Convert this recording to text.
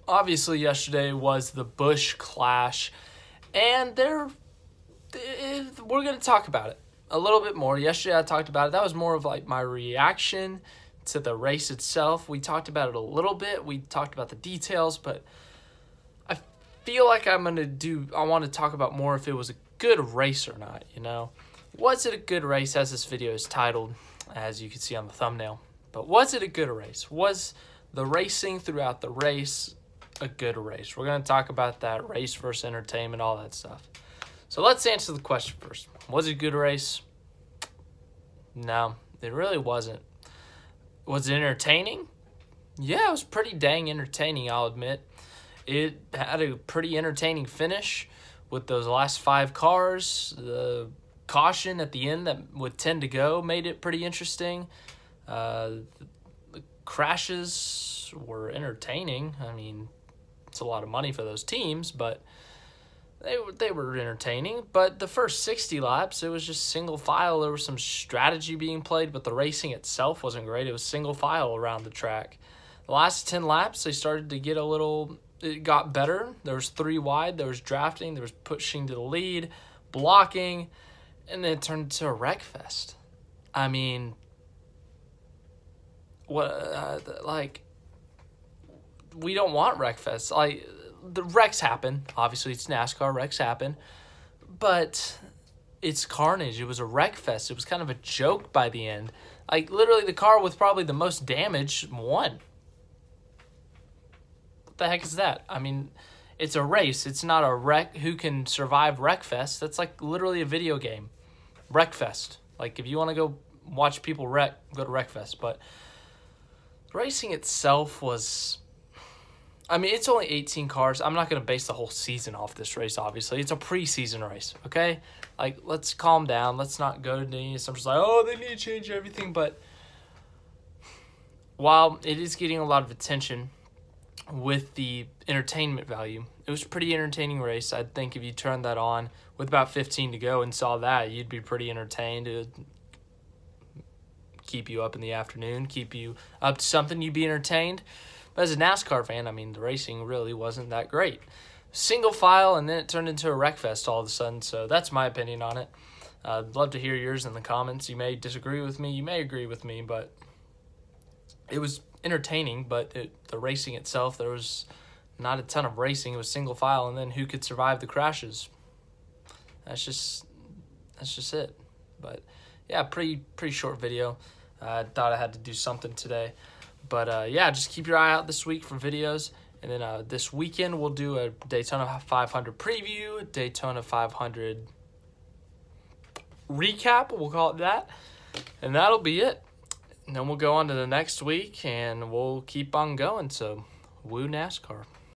obviously yesterday was the Busch Clash, and we're going to talk about it a little bit more. Yesterday I talked about it. That was more of like my reaction to the race itself. We talked about it a little bit. We talked about the details, but I feel like I want to talk about more if it was a good race or not, you know. Was it a good race, as this video is titled, as you can see on the thumbnail? But was it a good race? Was the racing throughout the race a good race? We're going to talk about that, race versus entertainment, all that stuff. So let's answer the question first. Was it a good race? No, it really wasn't. Was it entertaining? Yeah, it was pretty dang entertaining, I'll admit. It had a pretty entertaining finish with those last 5 cars. The caution at the end that with 10 to go made it pretty interesting. The crashes were entertaining. I mean, it's a lot of money for those teams, but they were entertaining. But the first 60 laps, it was just single file. There was some strategy being played, but the racing itself wasn't great. It was single file around the track. The last 10 laps, they started to get it got better. There was 3 wide. There was drafting. There was pushing to the lead, blocking, and then it turned into a wreck fest. I mean, we don't want wreck fests. Like, the wrecks happen. Obviously, it's NASCAR. Wrecks happen. But it's carnage. It was a wreck fest. It was kind of a joke by the end. Like, literally, the car with probably the most damage won. What the heck is that? I mean, it's a race. It's not a wreck. Who can survive wreck fest? That's like literally a video game. Wreck fest. Like, if you want to go watch people wreck, go to wreck fest. But racing itself was, I mean, it's only 18 cars. I'm not going to base the whole season off this race, obviously. It's a preseason race, okay? Like, let's calm down. Let's not go to any assumptions like, oh, they need to change everything. But while it is getting a lot of attention with the entertainment value, it was a pretty entertaining race. I think if you turned that on with about 15 to go and saw that, you'd be pretty entertained. It would keep you up in the afternoon, keep you up to something, you'd be entertained. But as a NASCAR fan, I mean, the racing really wasn't that great. Single file, and then it turned into a wreck fest all of a sudden. So that's my opinion on it. I'd love to hear yours in the comments. You may disagree with me. You may agree with me, but it was entertaining. But the racing itself, there was not a ton of racing. It was single file, and then who could survive the crashes? That's just it. But yeah, pretty short video. I thought I had to do something today. But yeah, just keep your eye out this week for videos. And then this weekend, we'll do a Daytona 500 preview, a Daytona 500 recap, we'll call it that. And that'll be it. And then we'll go on to the next week, and we'll keep on going. So, woo NASCAR.